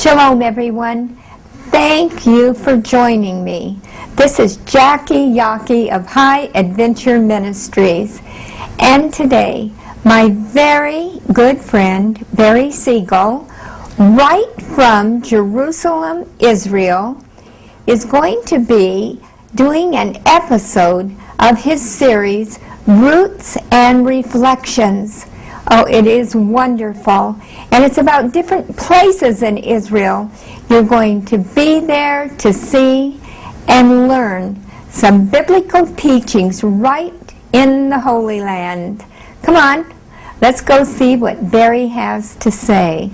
Shalom, everyone. Thank you for joining me. This is Jackie Yockey of High Adventure Ministries. And today, my very good friend, Barry Siegel, right from Jerusalem, Israel, is going to be doing an episode of his series, Roots and Reflections. Oh, it is wonderful. And it's about different places in Israel. You're going to be there to see and learn some biblical teachings right in the Holy Land. Come on, let's go see what Barry has to say.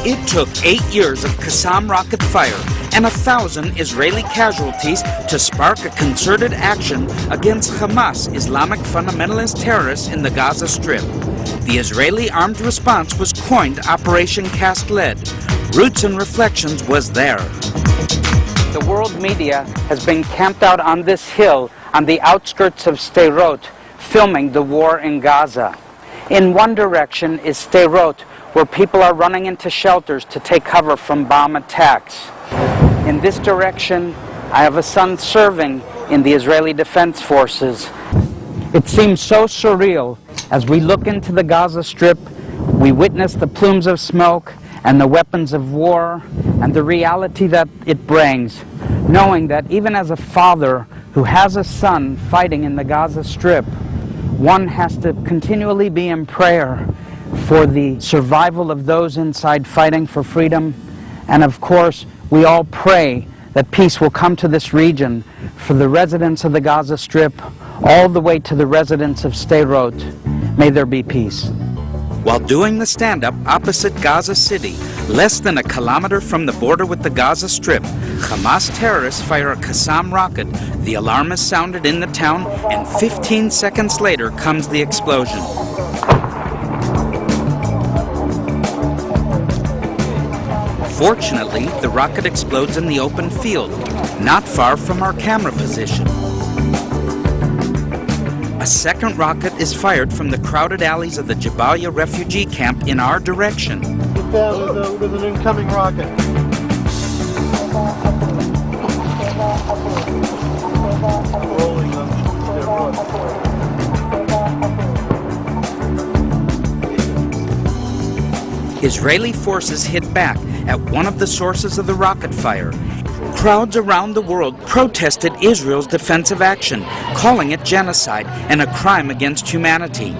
It took 8 years of Qassam rocket fire and 1,000 Israeli casualties to spark a concerted action against Hamas, Islamic fundamentalist terrorists in the Gaza Strip. The Israeli armed response was coined Operation Cast Lead. Roots and Reflections was there. The world media has been camped out on this hill on the outskirts of Sderot, filming the war in Gaza. In one direction is Sderot, where people are running into shelters to take cover from bomb attacks. In this direction, I have a son serving in the Israeli Defense Forces. It seems so surreal as we look into the Gaza Strip, we witness the plumes of smoke and the weapons of war and the reality that it brings, knowing that even as a father who has a son fighting in the Gaza Strip, one has to continually be in prayer for the survival of those inside fighting for freedom. And of course, we all pray that peace will come to this region for the residents of the Gaza Strip, all the way to the residents of Sderot. May there be peace. While doing the stand-up opposite Gaza City, less than a kilometer from the border with the Gaza Strip, Hamas terrorists fire a Qassam rocket. The alarm is sounded in the town, and 15 seconds later comes the explosion. Fortunately, the rocket explodes in the open field, not far from our camera position. A second rocket is fired from the crowded alleys of the Jabalia refugee camp in our direction. Get down with an incoming rocket. Rolling Israeli forces hit back at one of the sources of the rocket fire. Crowds around the world protested Israel's defensive action, calling it genocide and a crime against humanity.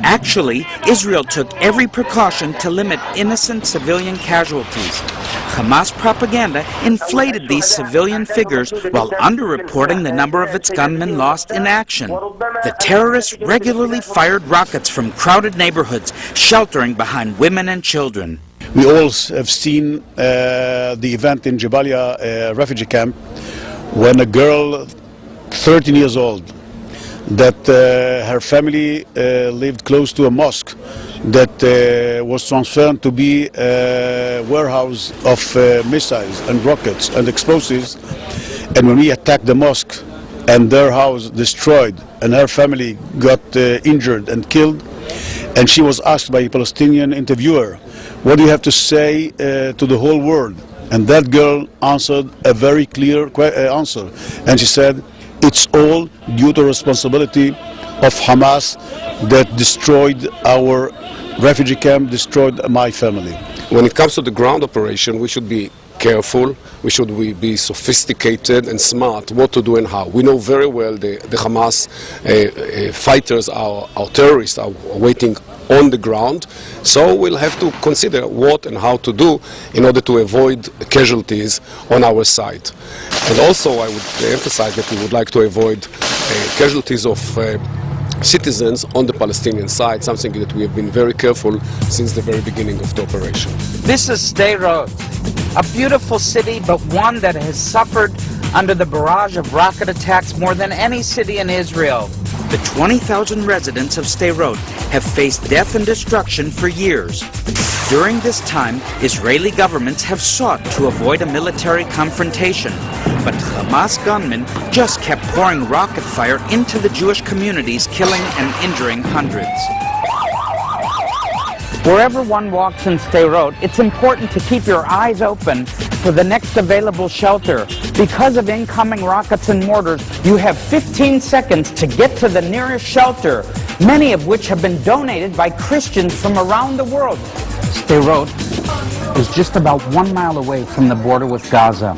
Actually, Israel took every precaution to limit innocent civilian casualties. Hamas propaganda inflated these civilian figures while underreporting the number of its gunmen lost in action. The terrorists regularly fired rockets from crowded neighborhoods, sheltering behind women and children. We all have seen the event in Jabalia refugee camp when a girl, 13 years old, that her family lived close to a mosque that was transferred to be a warehouse of missiles and rockets and explosives. And when we attacked the mosque and their house destroyed and her family got injured and killed, and she was asked by a Palestinian interviewer, "What do you have to say to the whole world?" And that girl answered a very clear answer. And she said, "It's all due to responsibility of Hamas that destroyed our refugee camp, destroyed my family." When it comes to the ground operation, we should be careful, we should be sophisticated and smart what to do and how. We know very well the Hamas fighters, our terrorists are waiting on the ground, so we'll have to consider what and how to do in order to avoid casualties on our side. And also I would emphasize that we would like to avoid casualties of citizens on the Palestinian side, something that we have been very careful since the very beginning of the operation. This is Sderot, a beautiful city, but one that has suffered under the barrage of rocket attacks more than any city in Israel. The 20,000 residents of Sderot have faced death and destruction for years. During this time, Israeli governments have sought to avoid a military confrontation, but Hamas gunmen just kept pouring rocket fire into the Jewish communities, killing and injuring hundreds. Wherever one walks in Sderot, it's important to keep your eyes open for the next available shelter. Because of incoming rockets and mortars, you have 15 seconds to get to the nearest shelter, many of which have been donated by Christians from around the world. Sderot is just about 1 mile away from the border with Gaza.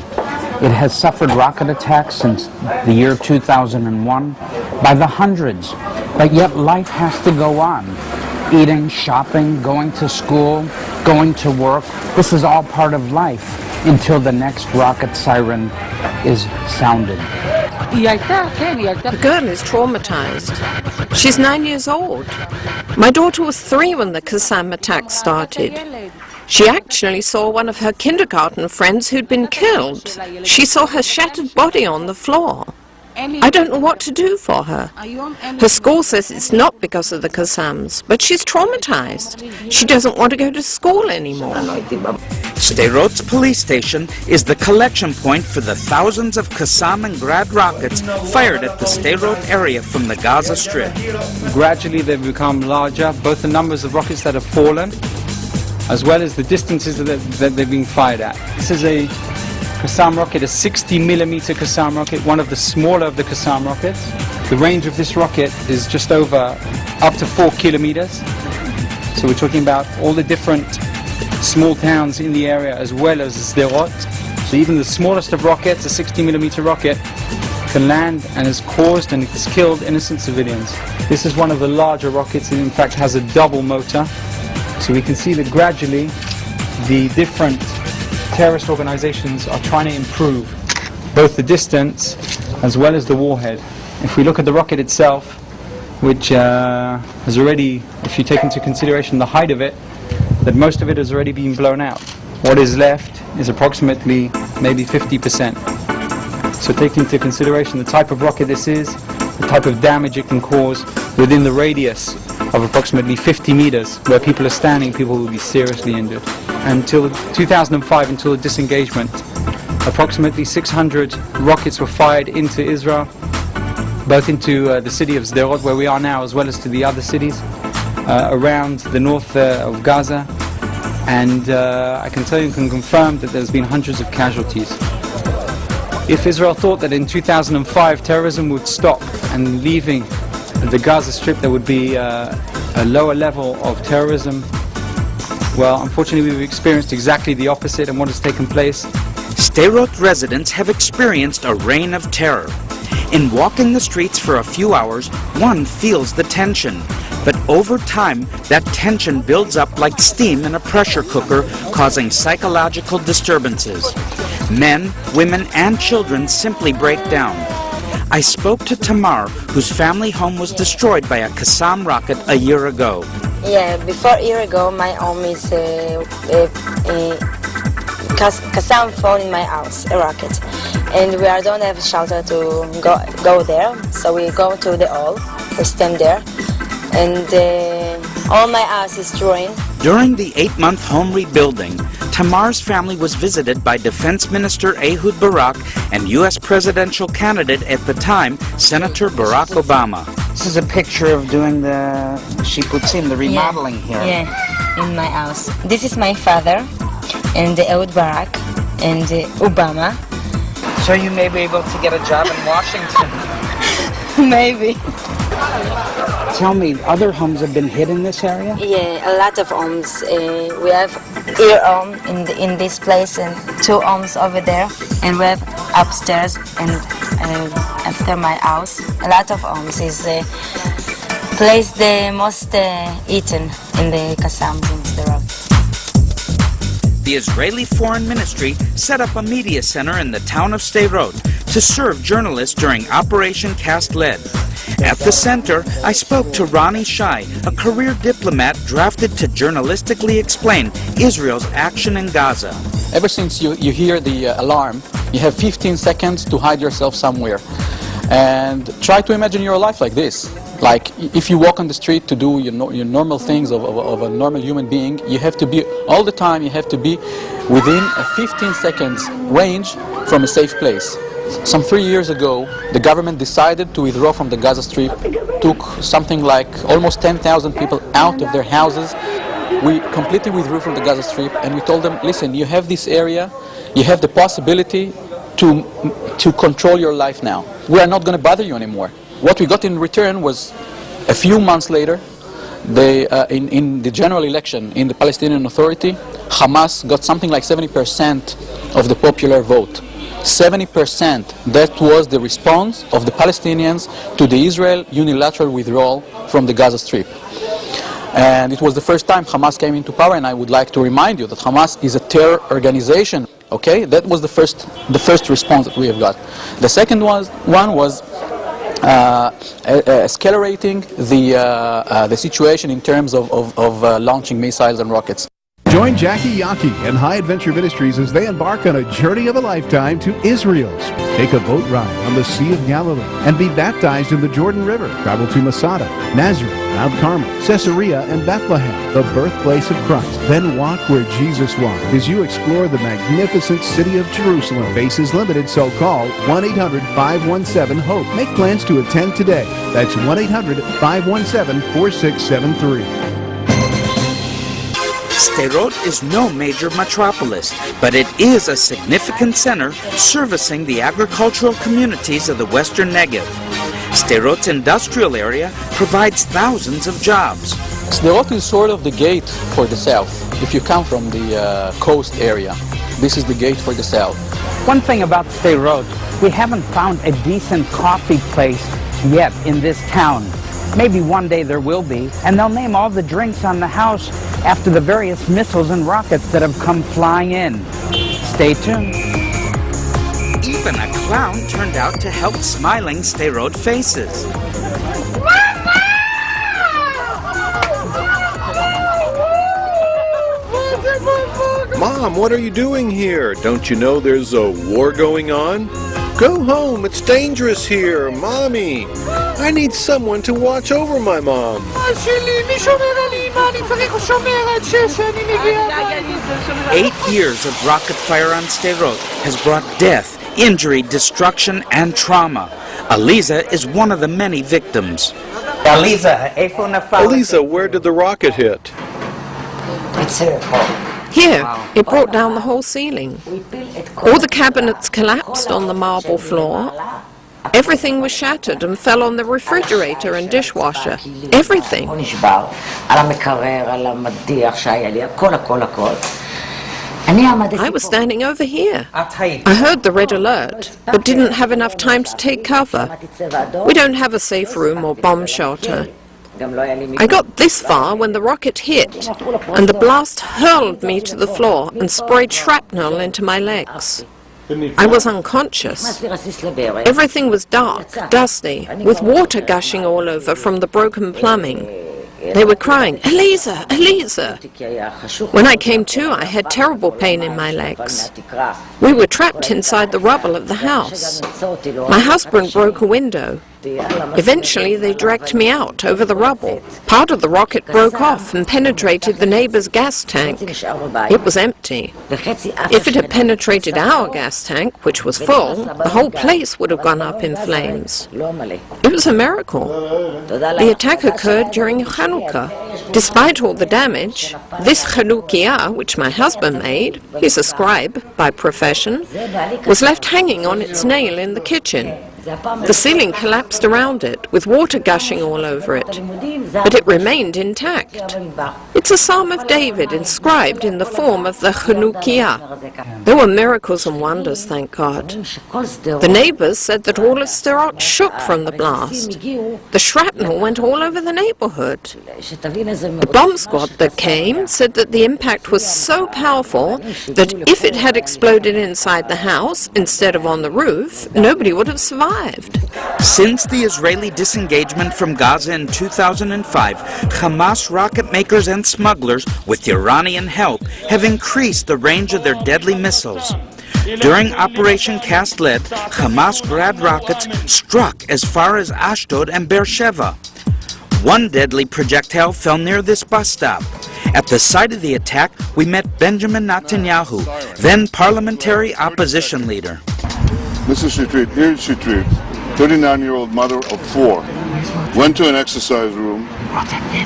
It has suffered rocket attacks since the year 2001 by the hundreds, but yet life has to go on. Eating, shopping, going to school, going to work. This is all part of life until the next rocket siren is sounded. The girl is traumatized. She's 9 years old. My daughter was 3 when the Qassam attack started. She actually saw one of her kindergarten friends who'd been killed. She saw her shattered body on the floor. I don't know what to do for her. Her school says it's not because of the Qassams, but she's traumatized. She doesn't want to go to school anymore. Sderot's police station is the collection point for the thousands of Qassam and Grad rockets fired at the Sderot area from the Gaza Strip. Gradually they've become larger, both the numbers of rockets that have fallen, as well as the distances that they've been fired at. This is a Qassam rocket, a 60mm Qassam rocket, one of the smaller of the Qassam rockets. The range of this rocket is just over up to 4 kilometers. So we're talking about all the different small towns in the area as well as Sderot. So even the smallest of rockets, a 60mm rocket, can land and has caused and has killed innocent civilians. This is one of the larger rockets. It in fact has a double motor. So we can see that gradually the different terrorist organizations are trying to improve both the distance as well as the warhead. If we look at the rocket itself, which has already, if you take into consideration the height of it, that most of it has already been blown out. What is left is approximately maybe 50%. So take into consideration the type of rocket this is, the type of damage it can cause within the radius of approximately 50 meters. Where people are standing, people will be seriously injured. Until 2005, until the disengagement, approximately 600 rockets were fired into Israel, both into the city of Sderot, where we are now, as well as to the other cities around the north of Gaza. And I can tell you and can confirm that there's been hundreds of casualties. If Israel thought that in 2005 terrorism would stop and leaving the Gaza Strip there would be a lower level of terrorism, well, unfortunately we've experienced exactly the opposite, and what has taken place. Sderot residents have experienced a reign of terror. In walking the streets for a few hours, one feels the tension. But over time, that tension builds up like steam in a pressure cooker, causing psychological disturbances. Men, women, and children simply break down. I spoke to Tamar, whose family home was destroyed by a Qassam rocket a year ago. Yeah, before a year ago, my home is Qassam phone in my house, a rocket, and we don't have a shelter to go there, so we go to the hall, we stand there, and all my house is ruined. During the 8-month home rebuilding, Tamar's family was visited by Defense Minister Ehud Barak and U.S. presidential candidate at the time, Senator Barack Obama. This is a picture of doing the shiputzim, the remodeling here. Yeah, in my house. This is my father, and Ehud Barak, and Obama. So you may be able to get a job in Washington. Maybe. Tell me, other homes have been hit in this area? Yeah, a lot of homes. We have here home in this place and 2 homes over there, and we have upstairs and after my house. A lot of homes is the place the most eaten in the Qassams in Sderot. The Israeli Foreign Ministry set up a media center in the town of Sderot to serve journalists during Operation Cast Lead. At the center, I spoke to Ronnie Shai, a career diplomat drafted to journalistically explain Israel's action in Gaza. Ever since you hear the alarm, you have 15 seconds to hide yourself somewhere. And try to imagine your life like this. Like, if you walk on the street to do your normal things of a normal human being, you have to be, all the time, you have to be within a 15 seconds range from a safe place. Some 3 years ago, the government decided to withdraw from the Gaza Strip, took something like almost 10,000 people out of their houses. We completely withdrew from the Gaza Strip, and we told them, listen, you have this area, you have the possibility to control your life now. We are not going to bother you anymore. What we got in return was, a few months later, in the general election in the Palestinian Authority, Hamas got something like 70% of the popular vote. 70%, that was the response of the Palestinians to the Israel unilateral withdrawal from the Gaza Strip. And it was the first time Hamas came into power, and I would like to remind you that Hamas is a terror organization. Okay, that was the first response that we have got. The second one was escalating the situation in terms of launching missiles and rockets. Join Jackie Yaki and High Adventure Ministries as they embark on a journey of a lifetime to Israel. Take a boat ride on the Sea of Galilee and be baptized in the Jordan River. Travel to Masada, Nazareth, Mount Carmel, Caesarea, and Bethlehem, the birthplace of Christ. Then walk where Jesus walked as you explore the magnificent city of Jerusalem. Spaces limited, so call 1-800-517-HOPE. Make plans to attend today. That's 1-800-517-4673. Sderot is no major metropolis, but it is a significant center servicing the agricultural communities of the western Negev. Sderot's industrial area provides thousands of jobs. Sderot is sort of the gate for the south. If you come from the coast area, this is the gate for the south. One thing about Sderot, we haven't found a decent coffee place yet in this town. Maybe one day there will be, and they'll name all the drinks on the house after the various missiles and rockets that have come flying in. Stay tuned. Even a clown turned out to help smiling Sderot faces. Mom, what are you doing here? Don't you know there's a war going on? Go home, it's dangerous here, Mommy. I need someone to watch over my mom. 8 years of rocket fire on Sderot has brought death, injury, destruction, and trauma. Aliza is one of the many victims. Aliza, where did the rocket hit? Here, it brought down the whole ceiling. All the cabinets collapsed on the marble floor. Everything was shattered and fell on the refrigerator and dishwasher. Everything. I was standing over here. I heard the red alert, but didn't have enough time to take cover. We don't have a safe room or bomb shelter. I got this far when the rocket hit, and the blast hurled me to the floor and sprayed shrapnel into my legs. I was unconscious. Everything was dark, dusty, with water gushing all over from the broken plumbing. They were crying, "Aliza, Aliza!" When I came to, I had terrible pain in my legs. We were trapped inside the rubble of the house. My husband broke a window. Eventually, they dragged me out over the rubble. Part of the rocket broke off and penetrated the neighbor's gas tank. It was empty. If it had penetrated our gas tank, which was full, the whole place would have gone up in flames. It was a miracle. The attack occurred during Hanukkah. Despite all the damage, this Chanukiah, which my husband made, he's a scribe by profession, was left hanging on its nail in the kitchen. The ceiling collapsed around it, with water gushing all over it, but it remained intact. It's a Psalm of David inscribed in the form of the Chanukiah. There were miracles and wonders, thank God. The neighbors said that all of Sderot shook from the blast. The shrapnel went all over the neighborhood. The bomb squad that came said that the impact was so powerful that if it had exploded inside the house instead of on the roof, nobody would have survived. Since the Israeli disengagement from Gaza in 2005, Hamas rocket makers and smugglers, with Iranian help, have increased the range of their deadly missiles. During Operation Cast Lead, Hamas Grad rockets struck as far as Ashdod and Beersheba. One deadly projectile fell near this bus stop. At the site of the attack, we met Benjamin Netanyahu, then parliamentary opposition leader. Mrs. Shetrit, Irit Shetrit, 39-year-old mother of 4, went to an exercise room,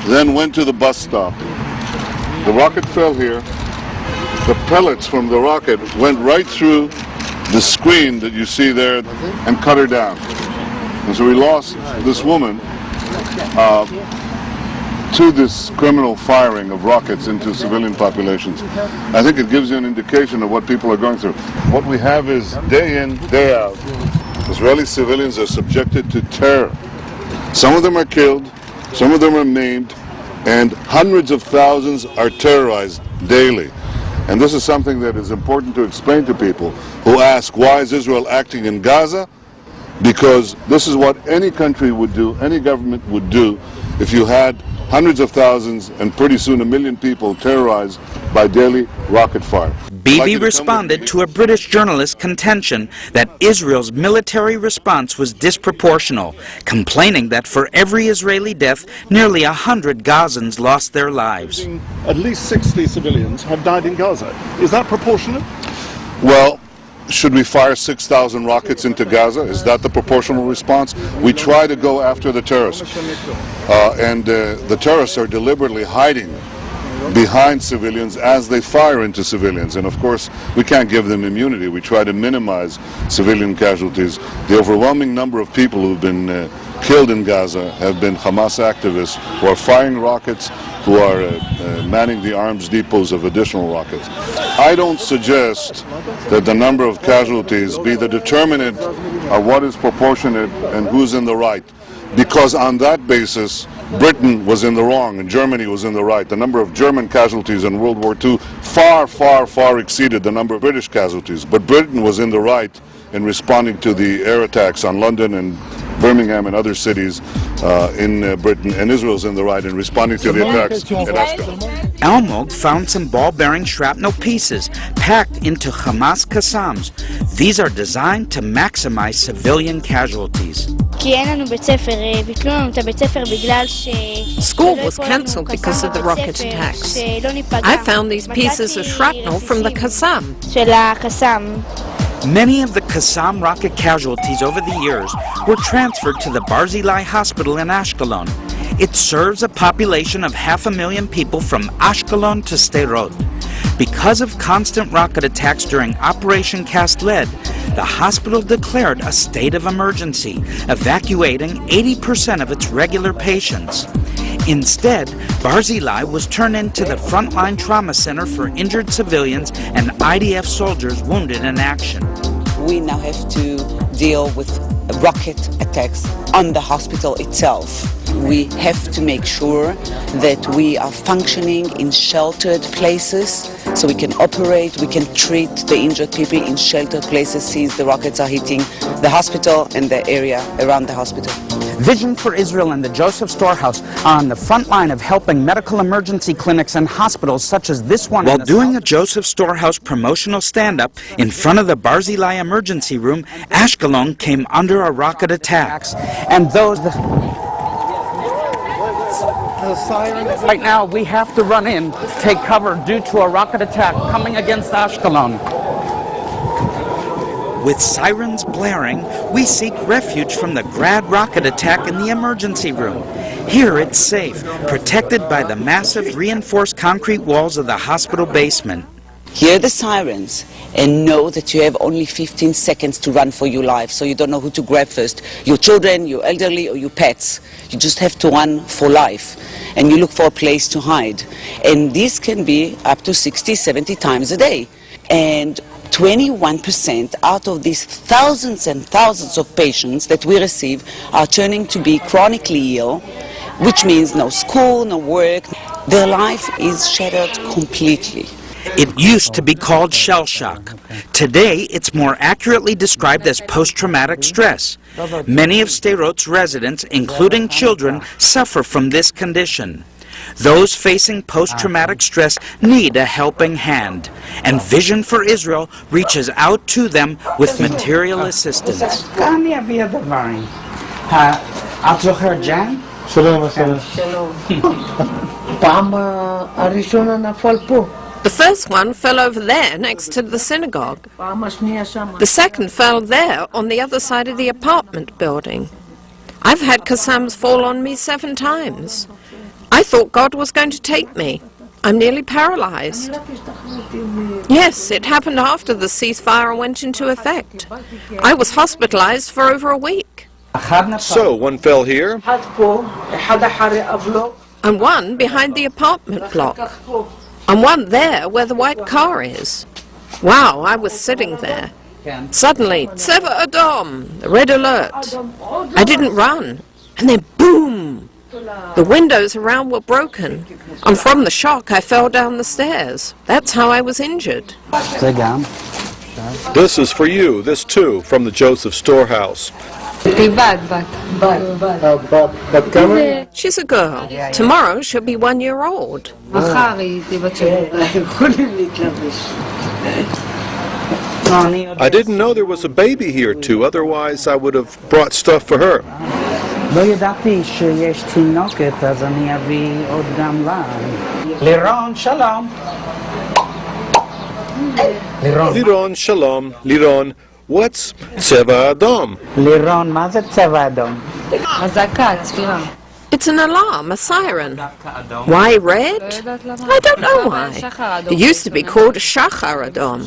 then went to the bus stop. The rocket fell here. The pellets from the rocket went right through the screen that you see there and cut her down. And so we lost this woman to this criminal firing of rockets into civilian populations. I think it gives you an indication of what people are going through. What we have is day in, day out, Israeli civilians are subjected to terror. Some of them are killed, some of them are maimed, and hundreds of thousands are terrorized daily. And this is something that is important to explain to people who ask, why is Israel acting in Gaza? Because this is what any country would do, any government would do, if you had hundreds of thousands and pretty soon 1 million people terrorized by daily rocket fire. Bibi responded to a British journalist's contention that Israel's military response was disproportional, complaining that for every Israeli death, nearly 100 Gazans lost their lives. At least 60 civilians have died in Gaza. Is that proportionate? Well, should we fire 6,000 rockets into Gaza? Is that the proportional response? We try to go after the terrorists. The terrorists are deliberately hiding behind civilians as they fire into civilians. And of course, we can't give them immunity. We try to minimize civilian casualties. The overwhelming number of people who've been killed in Gaza have been Hamas activists who are firing rockets, who are manning the arms depots of additional rockets. I don't suggest that the number of casualties be the determinant of what is proportionate and who's in the right, because on that basis, Britain was in the wrong and Germany was in the right. The number of German casualties in World War II far exceeded the number of British casualties. But Britain was in the right in responding to the air attacks on London and Birmingham and other cities in Britain, and Israel's in the right in responding to the attacks at Ashkelon. Almog found some ball-bearing shrapnel pieces packed into Hamas Qassams. These are designed to maximize civilian casualties. School was cancelled because of the rocket attacks. I found these pieces of shrapnel from the Qassam. Many of the Qassam rocket casualties over the years were transferred to the Barzilai Hospital in Ashkelon. It serves a population of 500,000 people from Ashkelon to Sderot. Because of constant rocket attacks during Operation Cast Lead, the hospital declared a state of emergency, evacuating 80% of its regular patients. Instead, Barzilai was turned into the frontline trauma center for injured civilians and IDF soldiers wounded in action. We now have to deal with rocket attacks on the hospital itself. We have to make sure that we are functioning in sheltered places so we can operate, we can treat the injured people in sheltered places since the rockets are hitting the hospital and the area around the hospital. Vision for Israel and the Joseph Storehouse are on the front line of helping medical emergency clinics and hospitals such as this one. While doing a Joseph Storehouse promotional stand-up in front of the Barzilai emergency room, Ashkelon came under a rocket attack. And those... Right now, we have to run in to take cover due to a rocket attack coming against Ashkelon. With sirens blaring, we seek refuge from the Grad rocket attack in the emergency room. Here it's safe, protected by the massive reinforced concrete walls of the hospital basement. Hear the sirens and know that you have only 15 seconds to run for your life, so you don't know who to grab first, your children, your elderly, or your pets. You just have to run for life, and you look for a place to hide. And this can be up to 60, 70 times a day. And 21% out of these thousands and thousands of patients that we receive are turning to be chronically ill, which means no school, no work. Their life is shattered completely. It used to be called shell shock. Today, it's more accurately described as post-traumatic stress. Many of Sderot's residents, including children, suffer from this condition. Those facing post-traumatic stress need a helping hand, and Vision for Israel reaches out to them with material assistance. שלום, שלום. פעם הראשונה נפל פה. The first one fell over there next to the synagogue. The second fell there on the other side of the apartment building. I've had Qassams fall on me 7 times. I thought God was going to take me. I'm nearly paralyzed. Yes, it happened after the ceasefire went into effect. I was hospitalized for over a week. So, one fell here, And one behind the apartment block. And one there where the white car is. Wow, I was sitting there. Suddenly, Tseva Adom, red alert. I didn't run. And then boom! The windows around were broken. And from the shock, I fell down the stairs. That's how I was injured. This is for you, this too, from the Joseph Storehouse. She's a girl. Tomorrow she'll be 1 year old. I didn't know there was a baby here too, otherwise I would have brought stuff for her. לא ידעתי שיש תינוקת, אז אני אביא עוד גם לה. לירון, שלום. Liron, shalom. Liron, what's Tseva Adom? לירון, מה זה צבע אדום? אזעקה, צפירה. It's an alarm, a siren. Why red? I don't know why. It used to be called Shachar Adom.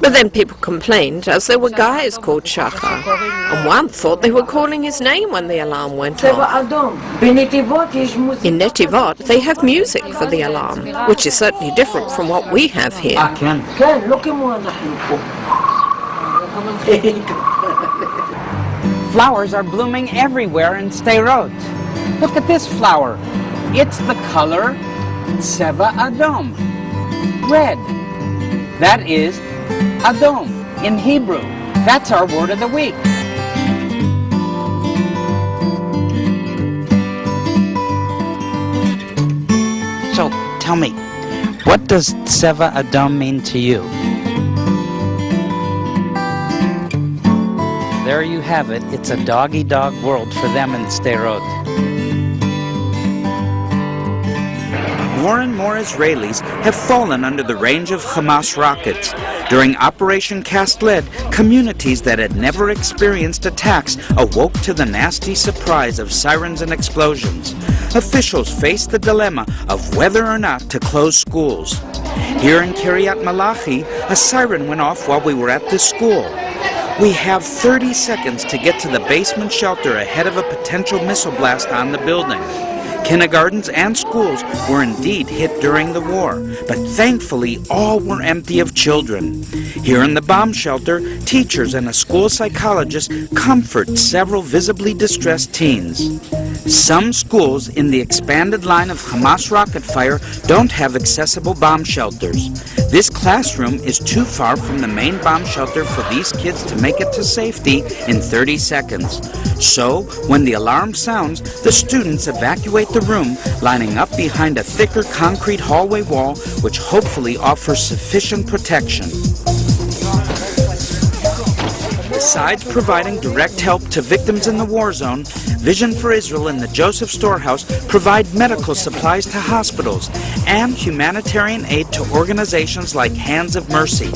But then people complained as there were guys called Shachar. And one thought they were calling his name when the alarm went off. In Netivot, they have music for the alarm, which is certainly different from what we have here. Flowers are blooming everywhere in Sderot. Look at this flower. It's the color Tseva Adom, red. That is Adom in Hebrew. That's our word of the week. So, tell me, what does Tseva Adom mean to you? There you have it. It's a dog-eat-dog world for them in Sderot. More and more Israelis have fallen under the range of Hamas rockets. During Operation Cast Lead, communities that had never experienced attacks awoke to the nasty surprise of sirens and explosions. Officials faced the dilemma of whether or not to close schools. Here in Kiryat Malachi, a siren went off while we were at this school. We have 30 seconds to get to the basement shelter ahead of a potential missile blast on the building. Kindergartens and schools were indeed hit during the war, but thankfully all were empty of children. Here in the bomb shelter, teachers and a school psychologist comfort several visibly distressed teens. Some schools in the expanded line of Hamas rocket fire don't have accessible bomb shelters. This classroom is too far from the main bomb shelter for these kids to make it to safety in 30 seconds. So, when the alarm sounds, the students evacuate the room, lining up behind a thicker concrete hallway wall, which hopefully offers sufficient protection. Besides providing direct help to victims in the war zone, Vision for Israel and the Joseph Storehouse provide medical supplies to hospitals and humanitarian aid to organizations like Hands of Mercy.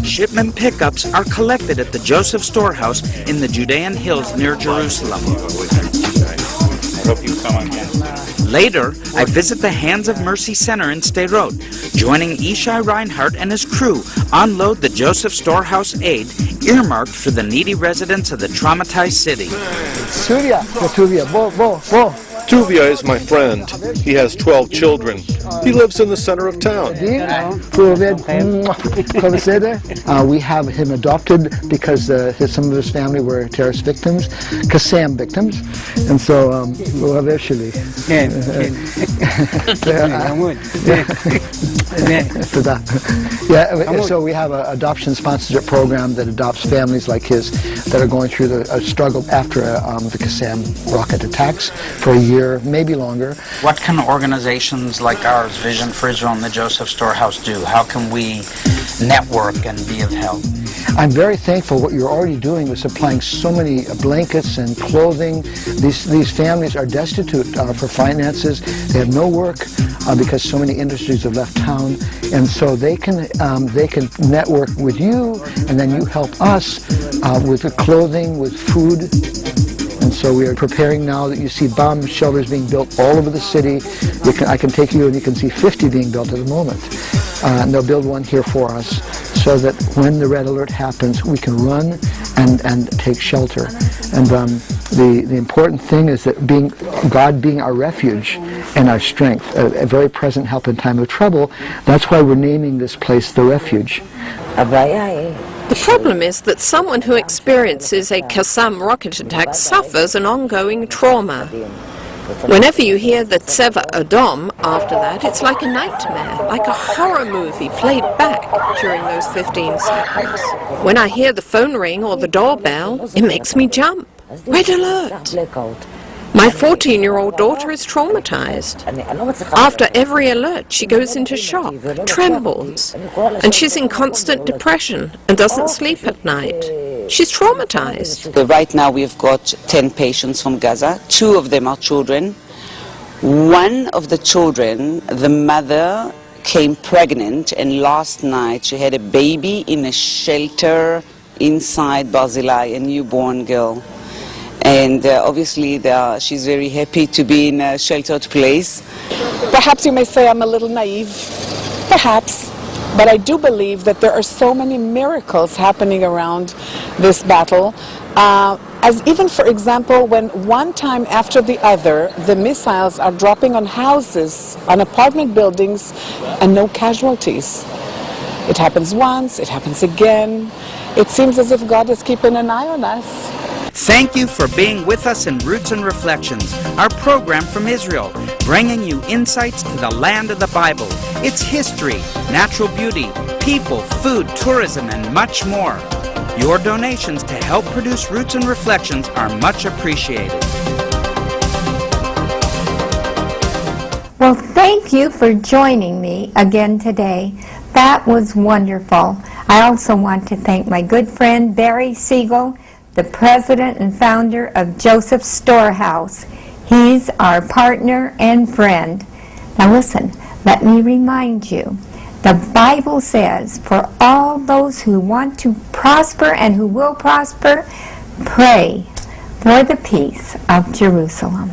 Shipment pickups are collected at the Joseph Storehouse in the Judean hills near Jerusalem. Later, I visit the Hands of Mercy Center in Sderot, joining Ishai Reinhardt and his crew unload the Joseph Storehouse aid earmarked for the needy residents of the traumatized city. Tuvia is my friend. He has 12 children. He lives in the center of town. We have him adopted because some of his family were terrorist victims, Qassam victims, and so so we have an adoption sponsorship program that adopts families like his that are going through the struggle after the Qassam rocket attacks for a year, maybe longer. What can organizations like ours does Vision for Israel and the Joseph Storehouse do? How can we network and be of help? I'm very thankful what you're already doing with supplying so many blankets and clothing. These families are destitute for finances. They have no work because so many industries have left town, and so they can network with you, and then you help us with the clothing, with food. And so we are preparing now that you see bomb shelters being built all over the city. I can take you and you can see 50 being built at the moment. And they'll build one here for us so that when the red alert happens, we can run and take shelter. And the important thing is that God being our refuge and our strength, a very present help in time of trouble, that's why we're naming this place The Refuge. The problem is that someone who experiences a Qassam rocket attack suffers an ongoing trauma. Whenever you hear the Tzeva Adom after that, it's like a nightmare, like a horror movie played back during those 15 seconds. When I hear the phone ring or the doorbell, it makes me jump. Red alert! My 14-year-old daughter is traumatized. After every alert, she goes into shock, trembles, and she's in constant depression and doesn't sleep at night. She's traumatized. Right now we've got 10 patients from Gaza. 2 of them are children. One of the children, the mother came pregnant, and last night she had a baby in a shelter inside Barzilai, a newborn girl. And obviously she's very happy to be in a sheltered place. Perhaps you may say I'm a little naive, perhaps, but I do believe that there are so many miracles happening around this battle. As even, for example, when one time after the other, the missiles are dropping on houses, on apartment buildings, and no casualties. It happens once, it happens again. It seems as if God is keeping an eye on us. Thank you for being with us in Roots and Reflections, our program from Israel, bringing you insights to the land of the Bible, its history, natural beauty, people, food, tourism, and much more. Your donations to help produce Roots and Reflections are much appreciated. Well, thank you for joining me again today. That was wonderful. I also want to thank my good friend Barry Siegel, the president and founder of Joseph Storehouse. He's our partner and friend. Now listen, let me remind you, the Bible says, for all those who want to prosper and who will prosper, pray for the peace of Jerusalem.